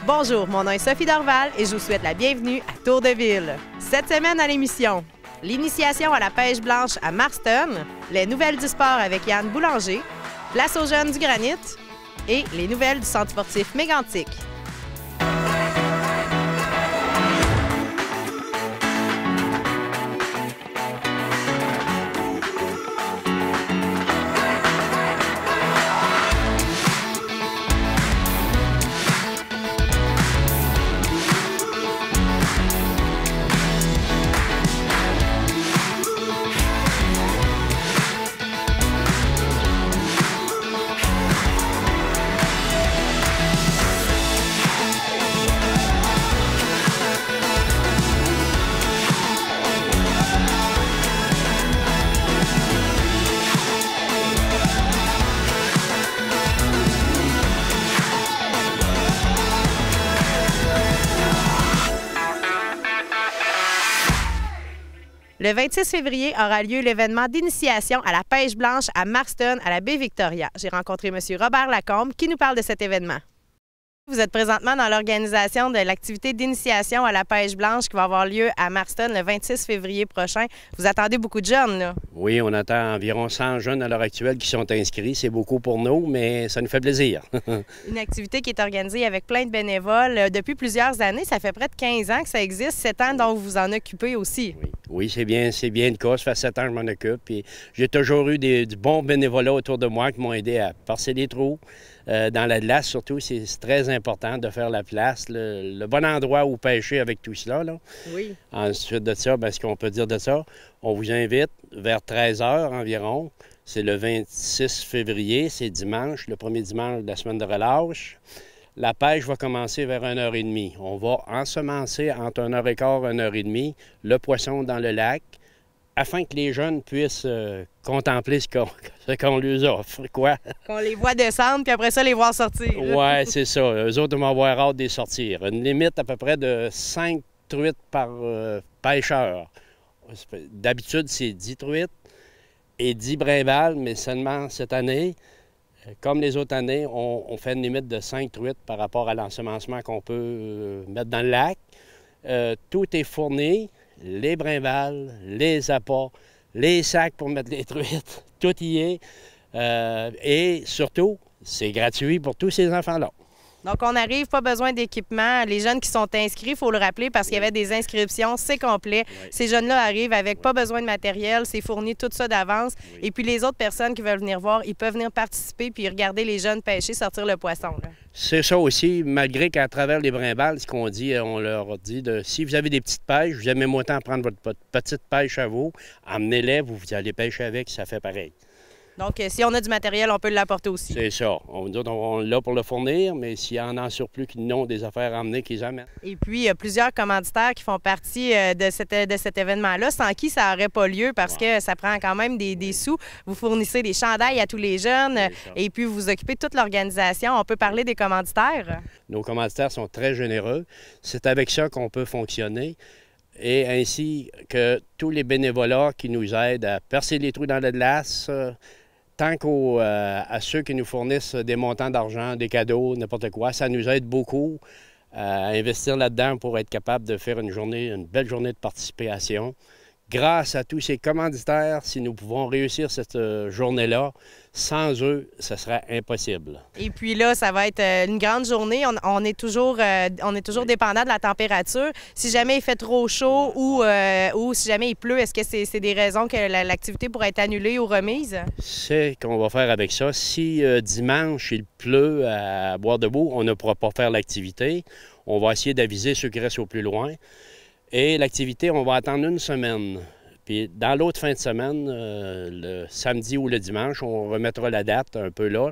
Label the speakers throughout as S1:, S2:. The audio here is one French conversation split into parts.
S1: Bonjour, mon nom est Sophie Dorval et je vous souhaite la bienvenue à Tour de Ville. Cette semaine à l'émission, l'initiation à la pêche blanche à Marston, les nouvelles du sport avec Yann Boulanger, place aux jeunes du granit et les nouvelles du centre sportif Mégantic. Le 26 février aura lieu l'événement d'initiation à la pêche blanche à Marston, à la baie Victoria. J'ai rencontré M. Robert Lacombe qui nous parle de cet événement. Vous êtes présentement dans l'organisation de l'activité d'initiation à la pêche blanche qui va avoir lieu à Marston le 26 février prochain. Vous attendez beaucoup de jeunes, là?
S2: Oui, on attend environ 100 jeunes à l'heure actuelle qui sont inscrits. C'est beaucoup pour nous, mais ça nous fait plaisir.
S1: Une activité qui est organisée avec plein de bénévoles depuis plusieurs années. Ça fait près de 15 ans que ça existe, 7 ans dont vous vous en occupez aussi.
S2: Oui, c'est bien le cas. Ça fait 7 ans que je m'en occupe. Puis j'ai toujours eu du bon bénévolat autour de moi qui m'ont aidé à percer les trous. Dans la glace, surtout, c'est très important de faire la place, le bon endroit où pêcher avec tout cela, là.
S1: Oui.
S2: Ensuite de ça, ce qu'on peut dire de ça, on vous invite vers 13 h environ. C'est le 26 février, c'est dimanche, le premier dimanche de la semaine de relâche. La pêche va commencer vers 1h30. On va ensemencer entre 1h15 et 1h30 le poisson dans le lac, afin que les jeunes puissent contempler ce qu'on leur offre, quoi.
S1: Qu'on les voit descendre, puis après ça, les voir sortir.
S2: Oui, c'est ça. Eux autres vont avoir hâte de les sortir. Une limite à peu près de 5 truites par pêcheur. D'habitude, c'est 10 truites et 10 brimbales, mais seulement cette année, comme les autres années, on fait une limite de 5 truites par rapport à l'ensemencement qu'on peut mettre dans le lac. Tout est fourni. Les brimbales, les appâts, les sacs pour mettre les truites, tout y est. Et surtout, c'est gratuit pour tous ces enfants-là.
S1: Donc, on arrive, pas besoin d'équipement. Les jeunes qui sont inscrits, il faut le rappeler parce qu'il y avait des inscriptions, c'est complet. Oui. Ces jeunes-là arrivent avec pas besoin de matériel, c'est fourni tout ça d'avance. Oui. Et puis les autres personnes qui veulent venir voir, ils peuvent venir participer puis regarder les jeunes pêcher, sortir le poisson.
S2: C'est ça aussi, malgré qu'à travers les brimbales, ce qu'on dit, on leur dit, si vous avez des petites pêches, vous aimez autant prendre votre petite pêche à vous, emmenez-les, vous allez pêcher avec, ça fait pareil.
S1: Donc, si on a du matériel, on peut l'apporter aussi.
S2: C'est ça. On l'a pour le fournir, mais s'il y en a en surplus qui n'ont des affaires à emmener, qu'ils amènent.
S1: Et puis, il y a plusieurs commanditaires qui font partie de cet événement-là, sans qui ça n'aurait pas lieu, parce que ça prend quand même des sous. Vous fournissez des chandails à tous les jeunes, et puis vous occupez de toute l'organisation. On peut parler des commanditaires?
S2: Nos commanditaires sont très généreux. C'est avec ça qu'on peut fonctionner. Et ainsi que tous les bénévolats qui nous aident à percer les trous dans la glace, tant qu'à ceux qui nous fournissent des montants d'argent, des cadeaux, n'importe quoi, ça nous aide beaucoup à investir là-dedans pour être capable de faire une belle journée de participation. Grâce à tous ces commanditaires, si nous pouvons réussir cette journée-là, sans eux, ce serait impossible.
S1: Et puis là, ça va être une grande journée. On est toujours dépendant de la température. Si jamais il fait trop chaud ou si jamais il pleut, est-ce que c'est des raisons que l'activité pourrait être annulée ou remise?
S2: C'est qu'on va faire avec ça. Si dimanche, il pleut à Bois-de-Beauce, on ne pourra pas faire l'activité. On va essayer d'aviser ceux qui restent au plus loin. Et l'activité, on va attendre une semaine. Puis dans l'autre fin de semaine, le samedi ou le dimanche, on remettra la date un peu là.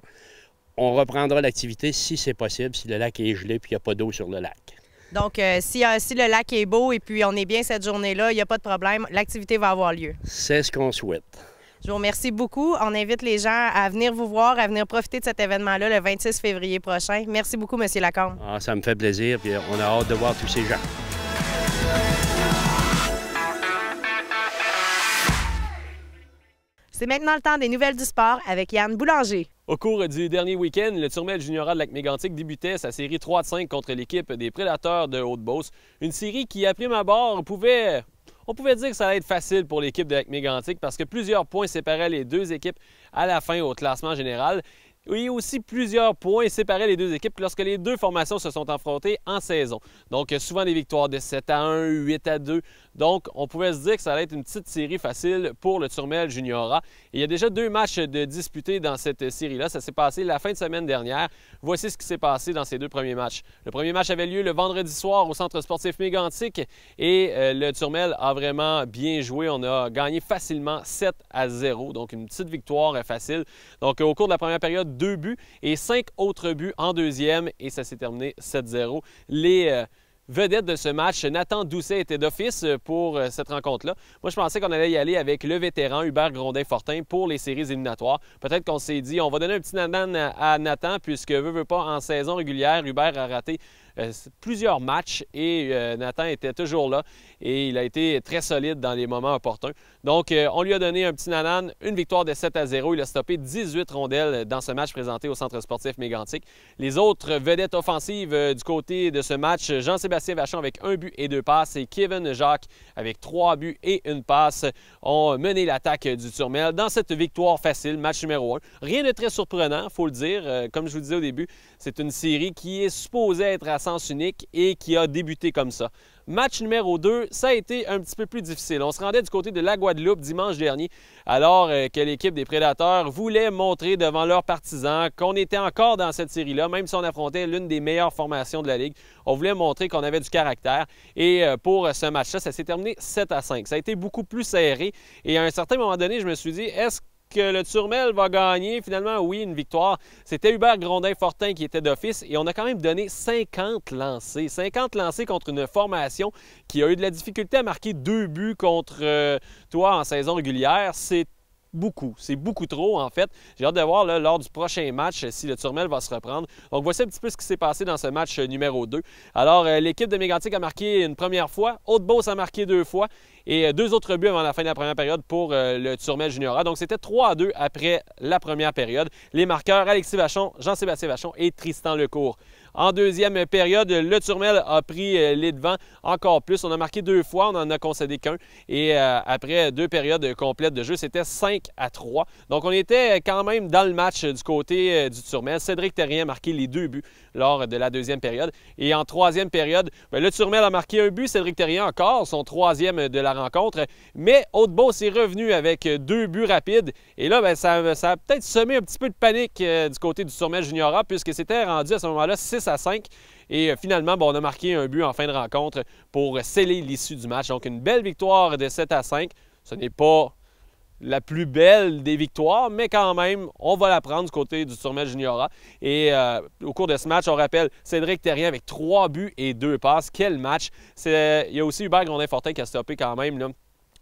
S2: On reprendra l'activité si c'est possible, si le lac est gelé et qu'il n'y a pas d'eau sur le lac.
S1: Donc, si le lac est beau et puis on est bien cette journée-là, il n'y a pas de problème, l'activité va avoir lieu.
S2: C'est ce qu'on souhaite.
S1: Je vous remercie beaucoup. On invite les gens à venir vous voir, à venir profiter de cet événement-là le 26 février prochain. Merci beaucoup, M. Lacombe.
S2: Ah, ça me fait plaisir, puis on a hâte de voir tous ces gens.
S1: C'est maintenant le temps des nouvelles du sport avec Yann Boulanger.
S3: Au cours du dernier week-end, le Turmel Juniora de Lac-Mégantic débutait sa série 3-5 contre l'équipe des Prédateurs de Haute-Beauce. Une série qui, à prime abord, on pouvait dire que ça allait être facile pour l'équipe de Lac-Mégantic parce que plusieurs points séparaient les deux équipes à la fin au classement général. Il y a aussi plusieurs points séparaient les deux équipes lorsque les deux formations se sont affrontées en saison. Donc, souvent des victoires de 7-1, 8-2. Donc, on pouvait se dire que ça allait être une petite série facile pour le Turmel Juniora. Et il y a déjà 2 matchs de disputés dans cette série-là. Ça s'est passé la fin de semaine dernière. Voici ce qui s'est passé dans ces 2 premiers matchs. Le premier match avait lieu le vendredi soir au Centre sportif Mégantic et le Turmel a vraiment bien joué. On a gagné facilement 7-0, donc une petite victoire facile. Donc, au cours de la première période, 2 buts et 5 autres buts en deuxième et ça s'est terminé 7-0. Les vedette de ce match, Nathan Doucet, était d'office pour cette rencontre-là. Moi, je pensais qu'on allait y aller avec le vétéran Hubert Grondin-Fortin pour les séries éliminatoires. Peut-être qu'on s'est dit, on va donner un petit nanan à Nathan, puisque veut pas, en saison régulière, Hubert a raté plusieurs matchs et Nathan était toujours là et il a été très solide dans les moments opportuns. Donc, on lui a donné un petit nanan, une victoire de 7-0. Il a stoppé 18 rondelles dans ce match présenté au Centre sportif Mégantic. Les autres vedettes offensives du côté de ce match, Jean-Sébastien Vachon avec 1 but et 2 passes et Kevin Jacques avec 3 buts et 1 passe ont mené l'attaque du Turmel dans cette victoire facile, match numéro 1. Rien de très surprenant, il faut le dire. Comme je vous le disais au début, c'est une série qui est supposée être à sens unique et qui a débuté comme ça. Match numéro 2, ça a été un petit peu plus difficile. On se rendait du côté de la Guadeloupe dimanche dernier, alors que l'équipe des Prédateurs voulait montrer devant leurs partisans qu'on était encore dans cette série-là, même si on affrontait l'une des meilleures formations de la Ligue. On voulait montrer qu'on avait du caractère. Et pour ce match-là, ça s'est terminé 7-5. Ça a été beaucoup plus serré. Et à un certain moment donné, je me suis dit, est-ce que le Turmel va gagner? Finalement, oui, une victoire. C'était Hubert Grondin-Fortin qui était d'office et on a quand même donné 50 lancés. 50 lancés contre une formation qui a eu de la difficulté à marquer 2 buts contre toi en saison régulière. C'est beaucoup trop en fait. J'ai hâte de voir là, lors du prochain match si le Turmel va se reprendre. Donc voici un petit peu ce qui s'est passé dans ce match numéro 2. Alors l'équipe de Mégantic a marqué une première fois, Haute-Beauce a marqué 2 fois et 2 autres buts avant la fin de la première période pour le Turmel Juniora. Donc c'était 3-2 après la première période. Les marqueurs Alexis Vachon, Jean-Sébastien Vachon et Tristan Lecourt. En deuxième période, le Turmel a pris les devants encore plus. On a marqué 2 fois, on n'en a concédé qu'un. Et après 2 périodes complètes de jeu, c'était 5-3. Donc on était quand même dans le match du côté du Turmel. Cédric Terrien a marqué les 2 buts lors de la deuxième période. Et en troisième période, le Turmel a marqué 1 but. Cédric Terrien encore, son 3e de la rencontre. Mais Haute-Beauce est revenu avec 2 buts rapides. Et là, ça a peut-être semé un petit peu de panique du côté du Turmel Juniora puisque c'était rendu à ce moment-là 6-5. Et finalement, on a marqué 1 but en fin de rencontre pour sceller l'issue du match. Donc, une belle victoire de 7-5. Ce n'est pas la plus belle des victoires, mais quand même, on va la prendre du côté du Turmel Juniora. Et au cours de ce match, on rappelle Cédric Terrien avec 3 buts et 2 passes. Quel match! Il y a aussi Hubert Grondin-Fortin qui a stoppé quand même là,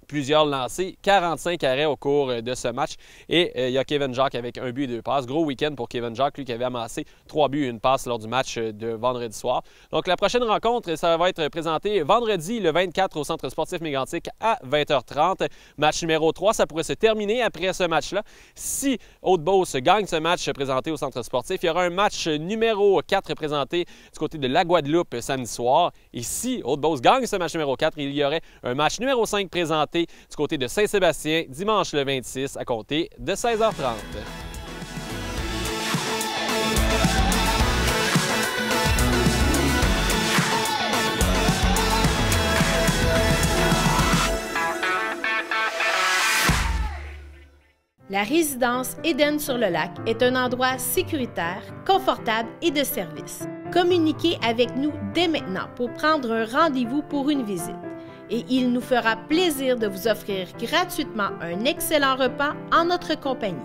S3: plusieurs lancés, 45 arrêts au cours de ce match. Et il y a Kevin Jacques avec 1 but et 2 passes. Gros week-end pour Kevin Jacques, lui qui avait amassé 3 buts et 1 passe lors du match de vendredi soir. Donc la prochaine rencontre, ça va être présenté vendredi le 24 au Centre sportif Mégantic à 20h30. Match numéro 3, ça pourrait se terminer après ce match-là. Si Haute-Beauce gagne ce match présenté au Centre sportif, il y aura un match numéro 4 présenté du côté de la Guadeloupe samedi soir. Et si Haute-Beauce gagne ce match numéro 4, il y aurait un match numéro 5 présenté du côté de Saint-Sébastien, dimanche le 26 à compter de 16h30.
S1: La résidence Éden sur le lac est un endroit sécuritaire, confortable et de service. Communiquez avec nous dès maintenant pour prendre un rendez-vous pour une visite. Et il nous fera plaisir de vous offrir gratuitement un excellent repas en notre compagnie.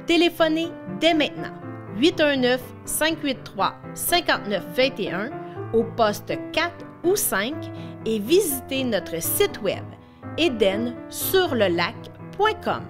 S1: Téléphonez dès maintenant 819-583-5921 au poste 4 ou 5 et visitez notre site web edensurlelac.com.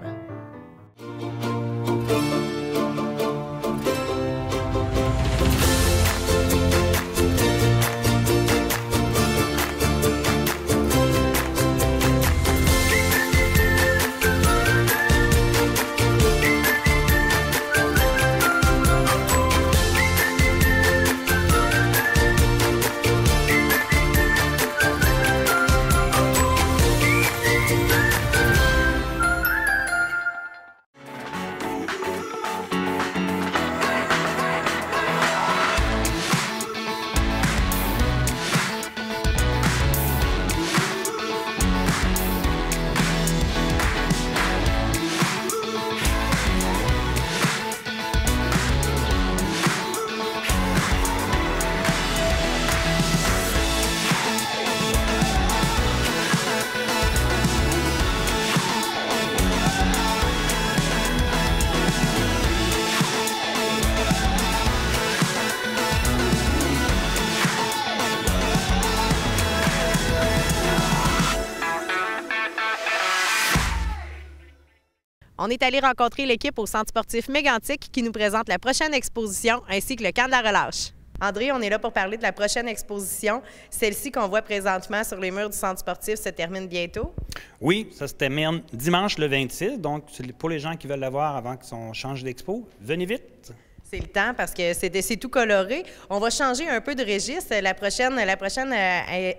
S1: On est allé rencontrer l'équipe au Centre sportif Mégantic qui nous présente la prochaine exposition ainsi que le camp de la relâche. André, on est là pour parler de la prochaine exposition. Celle-ci qu'on voit présentement sur les murs du centre sportif se termine bientôt.
S4: Oui, ça se termine dimanche le 26. Donc, pour les gens qui veulent la voir avant qu'on change d'expo, venez vite.
S1: C'est le temps parce que c'est tout coloré. On va changer un peu de registre. La prochaine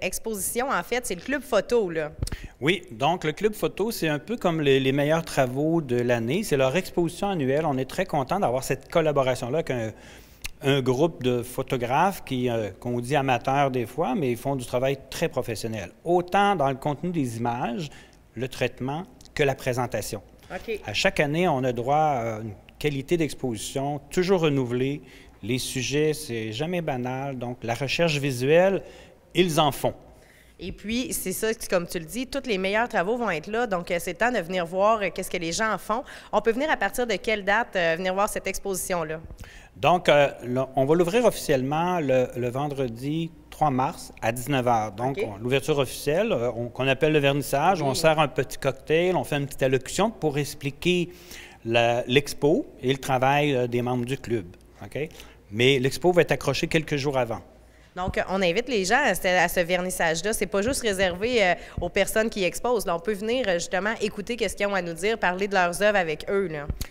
S1: exposition, en fait, c'est le club photo, là.
S4: Oui, donc le club photo, c'est un peu comme les meilleurs travaux de l'année. C'est leur exposition annuelle. On est très content d'avoir cette collaboration-là avec un groupe de photographes qu'on dit amateurs des fois, mais ils font du travail très professionnel. Autant dans le contenu des images, le traitement, que la présentation.
S1: OK.
S4: À chaque année, on a droit à une qualité d'exposition toujours renouvelée. Les sujets, c'est jamais banal. Donc, la recherche visuelle, ils en font.
S1: Et puis, c'est ça, comme tu le dis, tous les meilleurs travaux vont être là. Donc, c'est le temps de venir voir qu'est-ce que les gens en font. On peut venir à partir de quelle date venir voir cette exposition-là?
S4: Donc, on va l'ouvrir officiellement le vendredi 3 mars à 19h. Donc,
S1: okay.
S4: L'ouverture officielle, qu'on appelle le vernissage, oui. On sert un petit cocktail, on fait une petite allocution pour expliquer l'expo et le travail des membres du club. Okay? Mais l'expo va être accrochée quelques jours avant.
S1: Donc, on invite les gens à ce vernissage-là. C'est pas juste réservé aux personnes qui exposent. Là, on peut venir justement écouter ce qu'ils ont à nous dire, parler de leurs œuvres avec eux.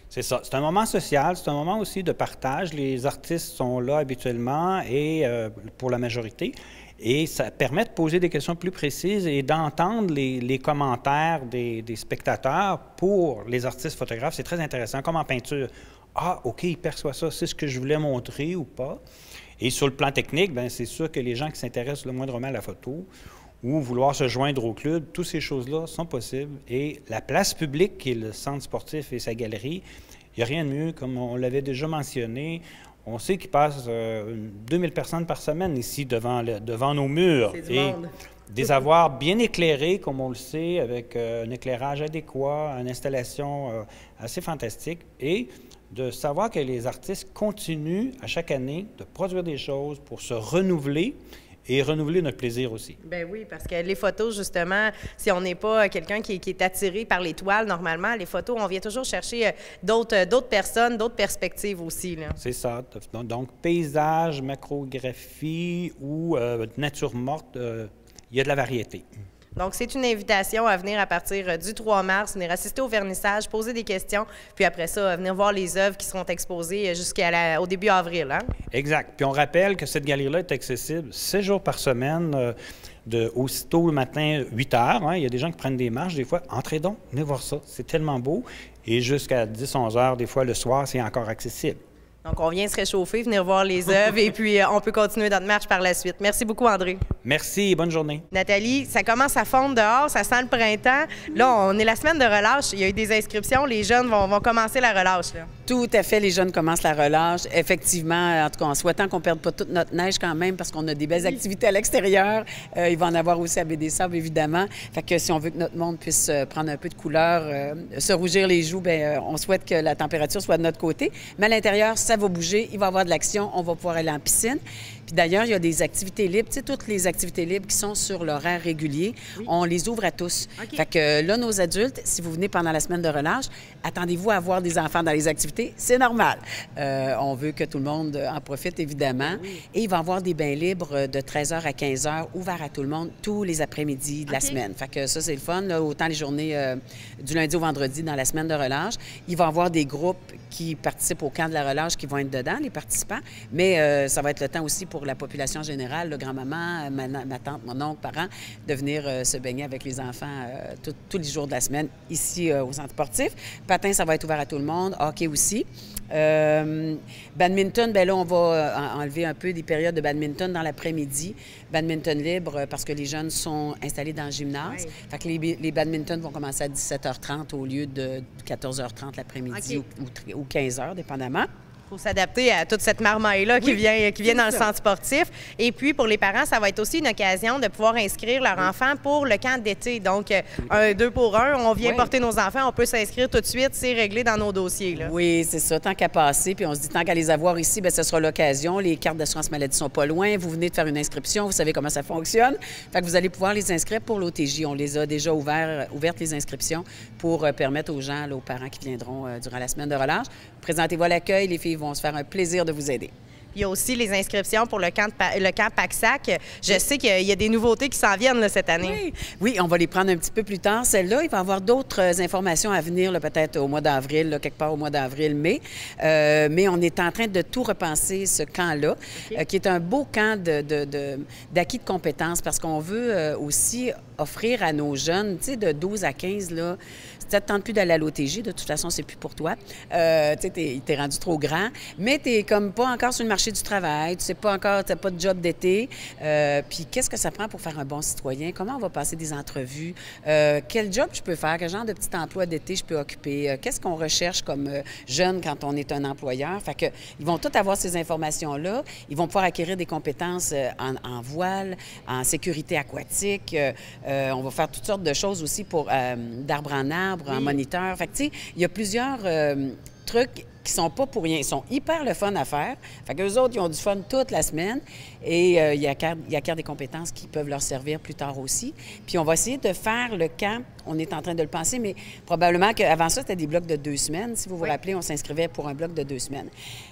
S4: C'est ça. C'est un moment social, c'est un moment aussi de partage. Les artistes sont là habituellement et pour la majorité. Et ça permet de poser des questions plus précises et d'entendre les commentaires des spectateurs pour les artistes photographes. C'est très intéressant, comme en peinture. Ah, OK, il perçoit ça, c'est ce que je voulais montrer ou pas. Et sur le plan technique, bien, c'est sûr que les gens qui s'intéressent le moindrement à la photo ou vouloir se joindre au club, toutes ces choses-là sont possibles. Et la place publique, qui est le centre sportif et sa galerie, il n'y a rien de mieux, comme on l'avait déjà mentionné. On sait qu'il passe 2000 personnes par semaine ici devant nos murs.
S1: C'est du monde.
S4: Des avoirs bien éclairés, comme on le sait, avec un éclairage adéquat, une installation assez fantastique. Et de savoir que les artistes continuent à chaque année de produire des choses pour se renouveler et renouveler notre plaisir aussi.
S1: Bien oui, parce que les photos, justement, si on n'est pas quelqu'un qui est attiré par les toiles, normalement, les photos, on vient toujours chercher d'autres personnes, d'autres perspectives aussi.
S4: C'est ça. Donc, paysage, macrographie ou nature morte, il y a de la variété.
S1: Donc, c'est une invitation à venir à partir du 3 mars, venir assister au vernissage, poser des questions, puis après ça, venir voir les œuvres qui seront exposées jusqu'au début avril. Hein?
S4: Exact. Puis on rappelle que cette galerie-là est accessible 7 jours par semaine, aussitôt le matin, 8 heures. Hein? Il y a des gens qui prennent des marches, des fois. Entrez donc, venez voir ça. C'est tellement beau. Et jusqu'à 10-11 heures, des fois, le soir, c'est encore accessible.
S1: Donc, on vient se réchauffer, venir voir les œuvres et puis on peut continuer notre marche par la suite. Merci beaucoup, André.
S4: Merci et bonne journée.
S1: Nathalie, ça commence à fondre dehors, ça sent le printemps. Là, on est la semaine de relâche. Il y a eu des inscriptions. Les jeunes vont commencer la relâche. Là.
S5: Tout à fait, les jeunes commencent la relâche. Effectivement, en tout cas, en souhaitant qu'on ne perde pas toute notre neige quand même, parce qu'on a des belles activités à l'extérieur. Il va en avoir aussi à Baie des Sables, évidemment. Fait que si on veut que notre monde puisse prendre un peu de couleur, se rougir les joues, bien, on souhaite que la température soit de notre côté. Mais à l'intérieur, ça va bouger, il va y avoir de l'action, on va pouvoir aller en piscine. Puis d'ailleurs, il y a des activités libres. Tu sais, toutes les activités libres qui sont sur l'horaire régulier, oui. On les ouvre à tous. Okay. Fait que là, nos adultes, si vous venez pendant la semaine de relâche, attendez-vous à avoir des enfants dans les activités, c'est normal. On veut que tout le monde en profite, évidemment. Oui. Et il va y avoir des bains libres de 13h à 15h, ouverts à tout le monde, tous les après-midi de la semaine. Fait que ça, c'est le fun. Là, autant les journées du lundi au vendredi dans la semaine de relâche. Il va y avoir des groupes qui participent au camp de la relâche qui vont être dedans, les participants. Mais ça va être le temps aussi pour la population générale, le grand-maman, ma tante, mon oncle, parents, de venir se baigner avec les enfants tous les jours de la semaine ici au centre sportif. Patin, ça va être ouvert à tout le monde. Hockey aussi. Badminton, bien là, on va enlever un peu des périodes de badminton dans l'après-midi. Badminton libre parce que les jeunes sont installés dans le gymnase. Oui. Fait que les badminton vont commencer à 17h30 au lieu de 14h30 l'après-midi ou 15h, dépendamment.
S1: Il faut s'adapter à toute cette marmaille-là qui vient dans le centre sportif. Et puis, pour les parents, ça va être aussi une occasion de pouvoir inscrire leur enfant pour le camp d'été. Donc, un 2 pour 1, on vient porter nos enfants, on peut s'inscrire tout de suite, c'est réglé dans nos dossiers. Là.
S5: Oui, c'est ça. Tant qu'à passer, puis on se dit tant qu'à les avoir ici, bien, ce sera l'occasion. Les cartes d'assurance maladie sont pas loin. Vous venez de faire une inscription, vous savez comment ça fonctionne. Fait que vous allez pouvoir les inscrire pour l'OTJ. On les a déjà ouvertes les inscriptions pour permettre aux gens, là, aux parents qui viendront durant la semaine de relâche. Présentez-vous à l'accueil, les filles vont se faire un plaisir de vous aider.
S1: Il y a aussi les inscriptions pour le camp PACSAC. Je sais qu'il y a des nouveautés qui s'en viennent là, cette année.
S5: Oui, on va les prendre un petit peu plus tard. Celle-là, il va y avoir d'autres informations à venir, peut-être au mois d'avril, quelque part au mois d'avril-mai. Mais on est en train de tout repenser, ce camp-là, qui est un beau camp d'acquis de compétences, parce qu'on veut aussi offrir à nos jeunes, tu sais, de 12 à 15, là, si ça ne te tente plus d'aller à l'OTJ, de toute façon, c'est plus pour toi. Tu sais, t'es rendu trop grand, mais tu n'es comme pas encore sur le marché du travail, tu sais pas encore, tu n'as pas de job d'été. Puis qu'est-ce que ça prend pour faire un bon citoyen? Comment on va passer des entrevues? Quel job je peux faire? Quel genre de petit emploi d'été je peux occuper? Qu'est-ce qu'on recherche comme jeune quand on est un employeur? Fait que, ils vont tous avoir ces informations-là. Ils vont pouvoir acquérir des compétences en voile, en sécurité aquatique. On va faire toutes sortes de choses aussi pour d'arbre en arbre, en moniteur. Fait que, tu sais, il y a plusieurs trucs qui sont pas pour rien. Ils sont hyper le fun à faire. Fait qu'eux autres, ils ont du fun toute la semaine et ils acquièrent des compétences qui peuvent leur servir plus tard aussi. Puis on va essayer de faire le camp. On est en train de le penser, mais probablement qu'avant ça, c'était des blocs de 2 semaines. Si vous vous rappelez, on s'inscrivait pour un bloc de 2 semaines.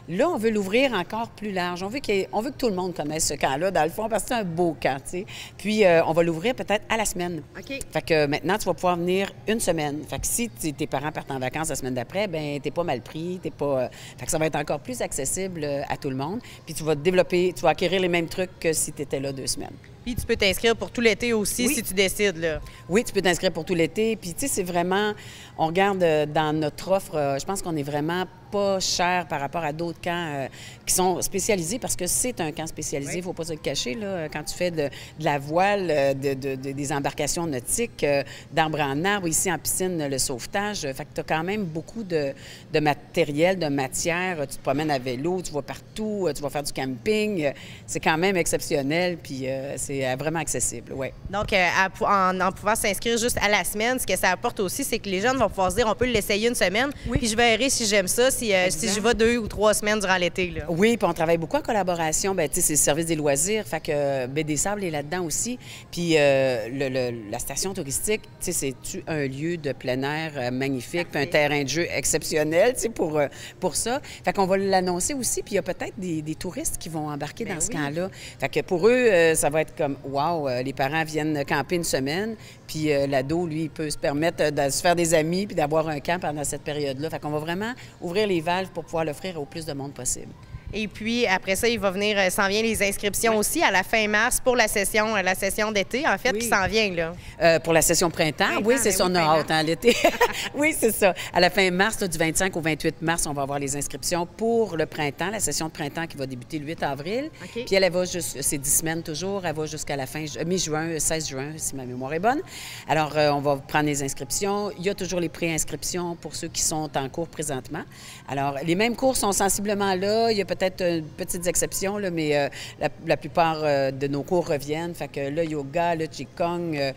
S5: Là, on veut l'ouvrir encore plus large. On veut que tout le monde connaisse ce camp-là, dans le fond, parce que c'est un beau camp, tu sais. Puis, on va l'ouvrir peut-être à la semaine.
S1: OK.
S5: Fait que maintenant, tu vas pouvoir venir une semaine. Fait que si tes parents partent en vacances la semaine d'après, bien, t'es pas mal pris, t'es pas... Fait que ça va être encore plus accessible à tout le monde. Puis tu vas acquérir les mêmes trucs que si tu étais là 2 semaines.
S1: Puis tu peux t'inscrire pour tout l'été aussi si tu décides, là.
S5: Oui, tu peux t'inscrire pour tout l'été. Puis tu sais, c'est vraiment... On regarde dans notre offre, je pense qu'on est vraiment pas cher par rapport à d'autres camps qui sont spécialisés, parce que c'est un camp spécialisé, il ne faut pas se le cacher, là. Quand tu fais de la voile, des embarcations nautiques, d'arbre en arbre, ici en piscine, le sauvetage, fait que tu as quand même beaucoup de matériel, de matière. Tu te promènes à vélo, tu vas partout, tu vas faire du camping. C'est quand même exceptionnel, puis c'est vraiment accessible, oui.
S1: Donc, en pouvant s'inscrire juste à la semaine, ce que ça apporte aussi, c'est que les jeunes vont pouvoir se dire, on peut l'essayer une semaine, puis je verrai si j'aime ça, si je vais 2 ou 3 semaines durant l'été, là.
S5: Oui, puis on travaille beaucoup en collaboration. Bien, tu sais, c'est le service des loisirs, fait que Baie des Sables est là-dedans aussi. Puis la station touristique, tu sais, c'est un lieu de plein air magnifique, puis un terrain de jeu exceptionnel, tu sais, pour ça. Fait qu'on va l'annoncer aussi, puis il y a peut-être des touristes qui vont embarquer dans ce camp-là. Fait que pour eux, ça va être comme, wow, les parents viennent camper une semaine, puis l'ado, lui, il peut se permettre de se faire des amis puis d'avoir un camp pendant cette période-là. Fait qu'on va vraiment ouvrir les valves pour pouvoir l'offrir au plus de monde possible.
S1: Et puis, après ça, il va venir, s'en vient les inscriptions aussi à la fin mars pour la session d'été, en fait, qui s'en vient, là.
S5: Pour la session printemps, oui, c'est ça, on a hâte, hein, l'été. Oui, c'est ça. À la fin mars, là, du 25 au 28 mars, on va avoir les inscriptions pour le printemps, la session de printemps qui va débuter le 8 avril. Puis elle va c'est 10 semaines toujours, elle va jusqu'à la fin, mi-juin, 16 juin, si ma mémoire est bonne. Alors, on va prendre les inscriptions. Il y a toujours les pré-inscriptions pour ceux qui sont en cours présentement. Alors, les mêmes cours sont sensiblement là. Il y a peut-être petites exceptions, là, mais la plupart de nos cours reviennent. Fait que le yoga, le qigong,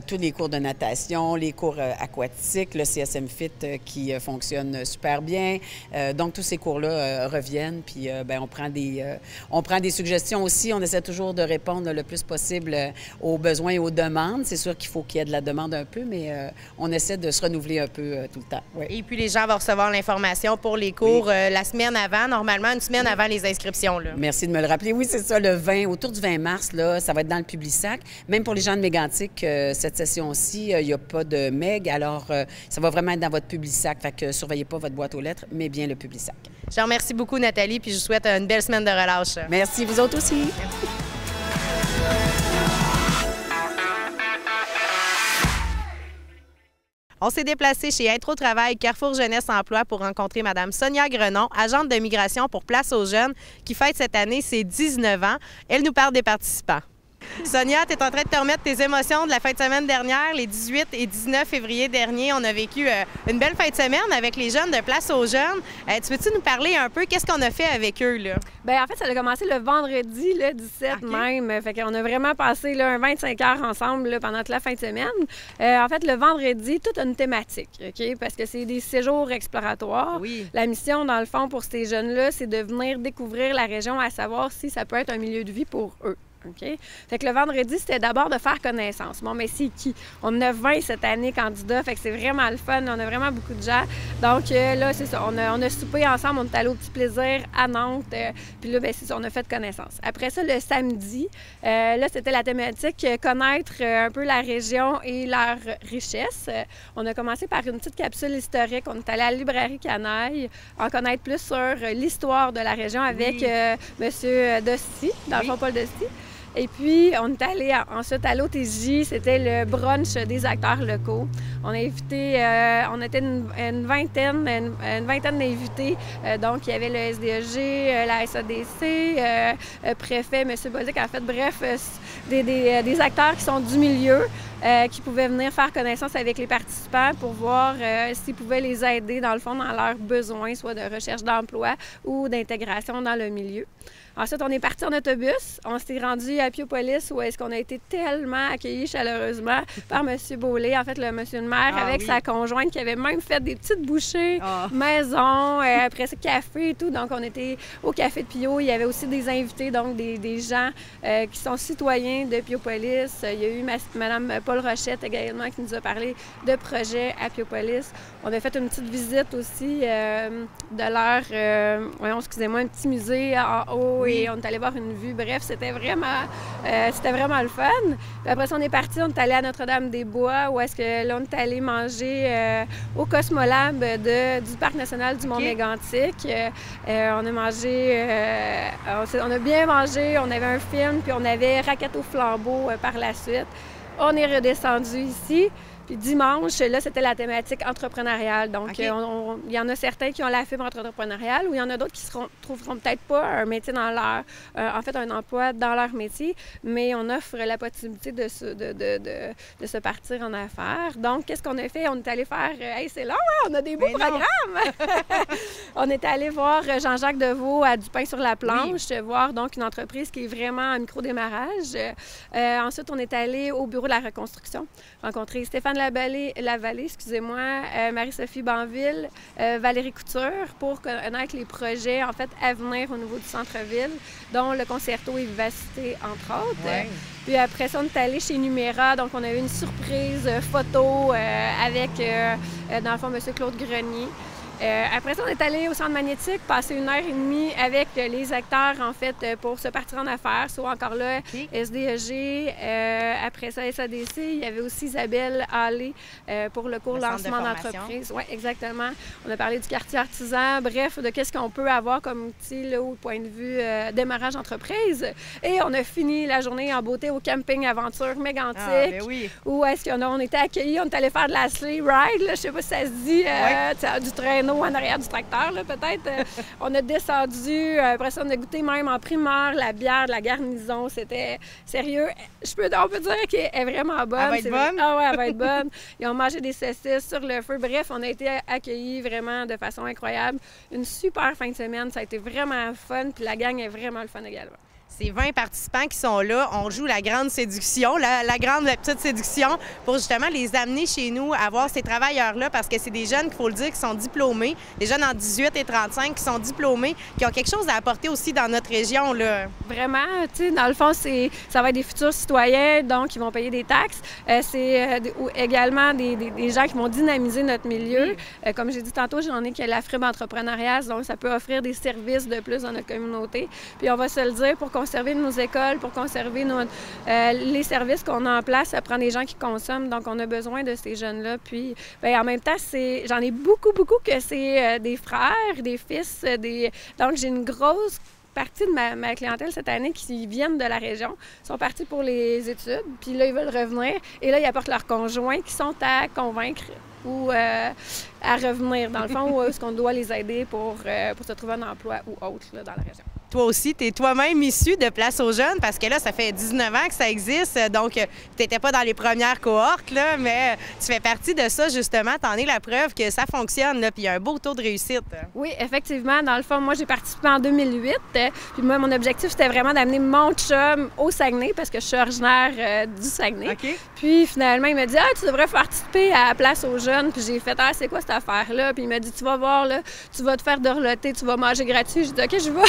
S5: tous les cours de natation, les cours aquatiques, le CSM Fit qui fonctionne super bien. Donc, tous ces cours-là reviennent. Puis, bien, on prend des suggestions aussi. On essaie toujours de répondre le plus possible aux besoins et aux demandes. C'est sûr qu'il faut qu'il y ait de la demande un peu, mais on essaie de se renouveler un peu tout le temps. Ouais.
S1: Et puis, les gens vont recevoir l'information pour les cours la semaine avant, normalement, une semaine avant les inscriptions, là.
S5: Merci de me le rappeler. Oui, c'est ça, autour du 20 mars, là, ça va être dans le Publisac. Même pour les gens de Mégantic, cette session-ci, il n'y a pas de MEG, alors ça va vraiment être dans votre Publisac. Fait que surveillez pas votre boîte aux lettres, mais bien le Publisac.
S1: Je te remercie beaucoup, Nathalie, puis je vous souhaite une belle semaine de relâche.
S5: Merci, vous autres aussi. Merci.
S1: On s'est déplacé chez Intro Travail Carrefour Jeunesse Emploi pour rencontrer Mme Sonia Grenon, agente de migration pour Place aux jeunes, qui fête cette année ses 19 ans. Elle nous parle des participants. Sonia, tu es en train de te remettre tes émotions de la fin de semaine dernière, les 18 et 19 février dernier. On a vécu une belle fin de semaine avec les jeunes de Place aux Jeunes. Tu peux-tu nous parler un peu? Qu'est-ce qu'on a fait avec eux, là?
S6: Bien, en fait, ça a commencé le vendredi, le 17 même. Fait qu'on a vraiment passé là, un 25 heures ensemble là, pendant toute la fin de semaine. En fait, le vendredi, toute une thématique, OK? Parce que c'est des séjours exploratoires.
S1: Oui.
S6: La mission, dans le fond, pour ces jeunes-là, c'est de venir découvrir la région, à savoir si ça peut être un milieu de vie pour eux. OK? Fait que le vendredi, c'était d'abord de faire connaissance. Bon, mais c'est qui? On a 20 cette année candidats, fait que c'est vraiment le fun. On a vraiment beaucoup de gens. Donc là, c'est ça. On a soupé ensemble, on est allé au Petit Plaisir à Nantes. Puis là, bien, c'est ça, on a fait connaissance. Après ça, le samedi, là, c'était la thématique connaître un peu la région et leur richesse. On a commencé par une petite capsule historique. On est allé à la librairie Canaille, en connaître plus sur l'histoire de la région avec M. Dosti, dans le fond, Paul Dosti. Et puis, on est allé ensuite à l'OTJ, c'était le brunch des acteurs locaux. On a invité, on était une vingtaine d'invités. Donc, il y avait le SDEG, la SADC, préfet, M. Bolduc, en fait, bref, des acteurs qui sont du milieu, qui pouvaient venir faire connaissance avec les participants pour voir s'ils pouvaient les aider, dans le fond, dans leurs besoins, soit de recherche d'emploi ou d'intégration dans le milieu. Ensuite, on est parti en autobus. On s'est rendu à Piopolis où est-ce qu'on a été tellement accueillis chaleureusement par M. Beaulé, en fait, le monsieur le maire, avec sa conjointe qui avait même fait des petites bouchées maison, après ça, café et tout. Donc, on était au Café de Pio. Il y avait aussi des invités, donc des gens qui sont citoyens de Piopolis. Il y a eu Mme Paul Rochette également qui nous a parlé de projets à Piopolis. On a fait une petite visite aussi de leur, excusez-moi, un petit musée en haut. Et on est allé voir une vue. Bref, c'était vraiment le fun. Puis après ça, on est parti, on est allé à Notre-Dame-des-Bois, où est-ce que là, on est allé manger au Cosmolab du Parc national du Mont-Mégantic. On a mangé, on a bien mangé, on avait un film, puis on avait Raquette au flambeau par la suite. On est redescendu ici. Puis dimanche, là, c'était la thématique entrepreneuriale. Donc, il y en a certains qui ont la fibre entrepreneuriale ou il y en a d'autres qui ne trouveront peut-être pas un métier dans leur... en fait, un emploi dans leur métier, mais on offre la possibilité de se partir en affaires. Donc, qu'est-ce qu'on a fait? On est allé faire... Hey, c'est long, hein? On a des beaux programmes! On est allé voir Jean-Jacques Deveau à Du pain sur la planche, voir donc une entreprise qui est vraiment en micro-démarrage. Ensuite, on est allé au bureau de la reconstruction, rencontrer Stéphane Lavallée, Marie-Sophie Banville, Valérie Couture pour connaître les projets en fait à venir au niveau du centre-ville, dont le Concerto et Vivacité, entre autres. Ouais. Puis après ça, on est allé chez Numéra, donc on a eu une surprise photo avec, dans le fond, M. Claude Grenier. Après ça, on est allé au centre magnétique, passer 1h30 avec les acteurs, en fait, pour se partir en affaires. Soit encore là, SDEG, après ça, SADC. Il y avait aussi Isabelle Hallé pour le cours lancement d'entreprise. Oui, exactement. On a parlé du quartier artisan, bref, de qu'est-ce qu'on peut avoir comme outil là, au point de vue démarrage d'entreprise. Et on a fini la journée en beauté au camping Aventure Mégantic, où est-ce qu'on était accueillis, on est allé faire de la sleigh ride, là, je sais pas si ça se dit, du traîneau en arrière du tracteur, peut-être. On a descendu, après ça, on a goûté même en primeur la bière de la garnison. C'était sérieux. On peut dire qu'elle est vraiment bonne. Elle va être bonne? Ah ouais, elle va être bonne. Ils ont mangé des saucisses sur le feu. Bref, on a été accueillis vraiment de façon incroyable. Une super fin de semaine. Ça a été vraiment fun. Puis la gang est vraiment le fun également.
S1: Ces 20 participants qui sont là, on joue la grande séduction, la petite séduction, pour justement les amener chez nous, à voir ces travailleurs-là, parce que c'est des jeunes, il faut le dire, qui sont diplômés, des jeunes en 18 et 35 qui sont diplômés, qui ont quelque chose à apporter aussi dans notre région, là.
S6: Vraiment, tu sais, dans le fond, ça va être des futurs citoyens, donc ils vont payer des taxes. C'est également des gens qui vont dynamiser notre milieu. Comme j'ai dit tantôt, j'en ai qui a la fibre entrepreneuriale, donc ça peut offrir des services de plus dans notre communauté. Puis on va se le dire, pour conserver nos écoles, pour conserver les services qu'on a en place, ça prend des gens qui consomment, donc on a besoin de ces jeunes-là. Puis, bien, en même temps, j'en ai beaucoup que c'est des frères, des fils, donc j'ai une grosse partie de ma clientèle cette année qui viennent de la région, sont partis pour les études, puis là, ils veulent revenir, et là, ils apportent leurs conjoints qui sont à convaincre ou à revenir, dans le fond, où est-ce qu'on doit les aider pour se trouver un emploi ou autre là, dans la région.
S1: Toi aussi, tu es toi-même issu de Place aux jeunes parce que là, ça fait 19 ans que ça existe. Donc, tu n'étais pas dans les premières cohortes, là, mais tu fais partie de ça, justement. Tu en es la preuve que ça fonctionne, là, puis il y a un beau taux de réussite.
S6: Oui, effectivement. Dans le fond, moi, j'ai participé en 2008. Puis moi, mon objectif, c'était vraiment d'amener mon chum au Saguenay parce que je suis originaire du Saguenay.
S1: OK.
S6: Puis finalement, il m'a dit « Ah, tu devrais participer à Place aux jeunes. » Puis j'ai fait « Ah, c'est quoi cette affaire-là? » Puis il m'a dit « Tu vas voir, là, tu vas te faire dorloter, tu vas manger gratuit. » J'ai dit « OK, je vais. »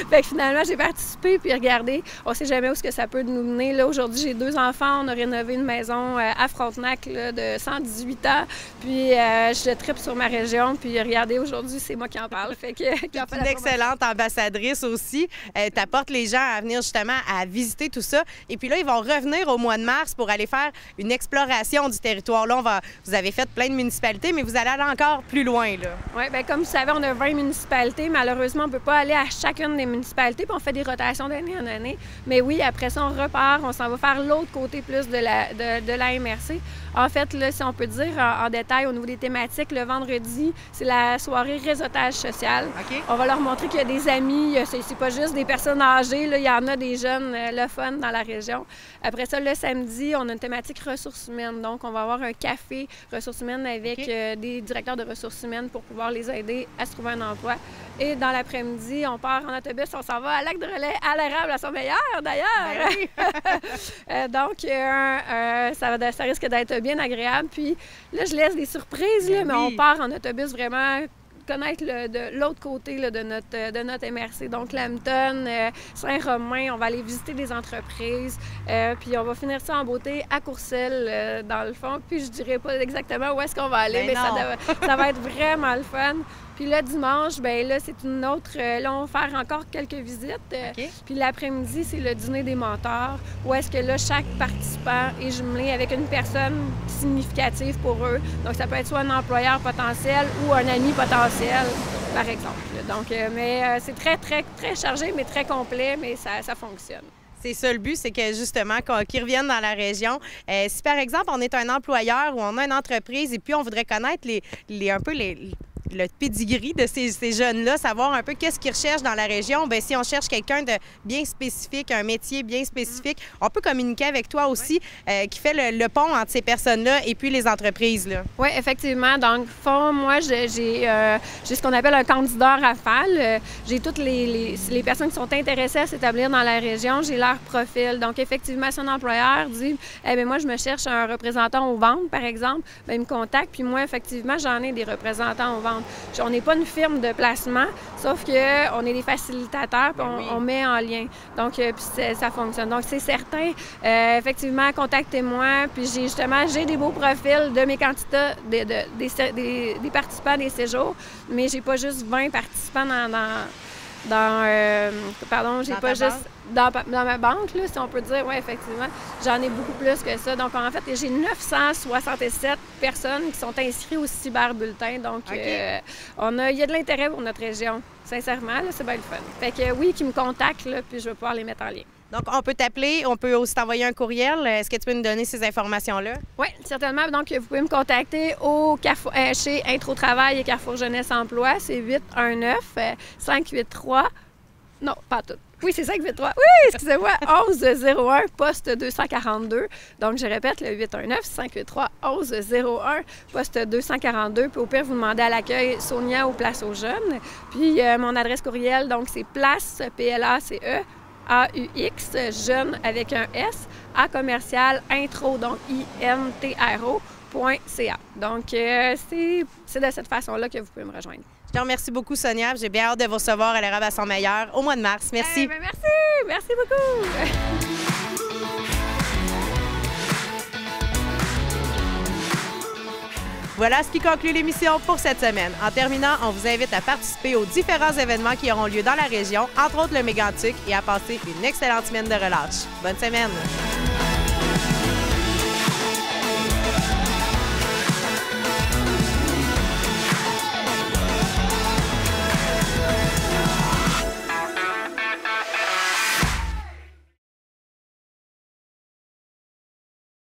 S6: Fait que finalement, j'ai participé, puis regardez, on sait jamais où ce que ça peut nous mener. Là, aujourd'hui, j'ai 2 enfants, on a rénové une maison à Frontenac là, de 118 ans, puis je tripe sur ma région, puis regardez, aujourd'hui, c'est moi qui en parle. Fait que,
S1: Tu es une excellente ambassadrice aussi. Tu apportes les gens à venir justement à visiter tout ça. Et puis là, ils vont revenir au mois de mars pour aller faire une exploration du territoire. Là, vous avez fait plein de municipalités, mais vous allez aller encore plus loin, là.
S6: Oui, bien comme vous savez, on a 20 municipalités. Malheureusement, on ne peut pas aller à chacune des municipalités, puis on fait des rotations d'année en année. Mais oui, après ça, on repart, on s'en va faire l'autre côté plus de la MRC. En fait, là, si on peut dire en détail au niveau des thématiques, le vendredi, c'est la soirée réseautage social.
S1: OK.
S6: On va leur montrer qu'il y a des amis, c'est pas juste des personnes âgées, là, il y en a des jeunes, le fun dans la région. Après ça, le samedi, on a une thématique ressources humaines. Donc, on va avoir un café ressources humaines avec des directeurs de ressources humaines pour pouvoir les aider à se trouver un emploi. Et dans l'après-midi, on part en autobus, on s'en va à Lac-de-Relais, à l'érable, à son meilleur, d'ailleurs.
S1: Ben oui.
S6: Donc, ça risque d'être bien agréable. Puis là, je laisse des surprises, là, mais on part en autobus vraiment connaître de l'autre côté là, de notre MRC. Donc, Lambton, Saint-Romain, on va aller visiter des entreprises. Puis on va finir ça en beauté à Courcelles, dans le fond. Puis je dirais pas exactement où est-ce qu'on va aller, mais ça va être vraiment le fun. Puis le dimanche, bien là, c'est une autre... là, on va faire encore quelques visites. Puis l'après-midi, c'est le dîner des mentors, où est-ce que là, chaque participant est jumelé avec une personne significative pour eux. Donc, ça peut être soit un employeur potentiel ou un ami potentiel, par exemple. Donc, c'est très, très, très chargé, mais très complet, mais ça fonctionne.
S1: C'est ça le but, c'est que justement, qu'ils reviennent dans la région. Si par exemple, on est un employeur ou on a une entreprise et puis on voudrait connaître le pedigree de ces jeunes-là, savoir un peu qu'est-ce qu'ils recherchent dans la région. Bien, si on cherche quelqu'un de bien spécifique, un métier bien spécifique, on peut communiquer avec toi aussi, qui fait le pont entre ces personnes-là et puis les entreprises, là.
S6: Oui, effectivement. Donc, moi, j'ai ce qu'on appelle un candidat rafale. J'ai toutes les personnes qui sont intéressées à s'établir dans la région, j'ai leur profil. Donc, effectivement, si un employeur dit « Eh bien, moi, je me cherche un représentant aux ventes, par exemple », bien, il me contacte. Puis moi, effectivement, j'en ai des représentants aux ventes. On n'est pas une firme de placement, sauf qu'on est des facilitateurs, puis on met en lien. Donc, ça fonctionne. Donc, c'est certain. Effectivement, contactez-moi. Puis, j'ai des beaux profils de mes candidats, des participants des séjours, mais j'ai pas juste 20 participants dans ma banque, là, si on peut dire. Oui, effectivement, j'en ai beaucoup plus que ça. Donc, en fait, j'ai 967 personnes qui sont inscrites au cyberbulletin. Donc, il y a de l'intérêt pour notre région. Sincèrement, là, c'est bien le fun. Fait que oui, qui me contactent, là, puis je vais pouvoir les mettre en lien.
S1: Donc, on peut t'appeler, on peut aussi t'envoyer un courriel. Est-ce que tu peux nous donner ces informations-là?
S6: Oui, certainement. Donc, vous pouvez me contacter chez Intro Travail et Carrefour Jeunesse Emploi. C'est 819-583... Non, pas tout. Oui, c'est 583. Oui, excusez-moi. 1101, poste 242. Donc, je répète, le 819-583-1101, poste 242. Puis, au pire, vous demandez à l'accueil Sonia ou Place aux jeunes. Puis, mon adresse courriel, donc, c'est place, P-L-A-C-E, A-U-X, jeune avec un S, à commercial, intro, donc I-N-T-R-O.ca. Donc, c'est de cette façon-là que vous pouvez me rejoindre.
S1: Je te remercie beaucoup, Sonia. J'ai bien hâte de vous recevoir à l'érable à son meilleur au mois de mars. Merci.
S6: Merci. Merci beaucoup.
S1: Voilà ce qui conclut l'émission pour cette semaine. En terminant, on vous invite à participer aux différents événements qui auront lieu dans la région, entre autres le Mégantic, et à passer une excellente semaine de relâche. Bonne semaine!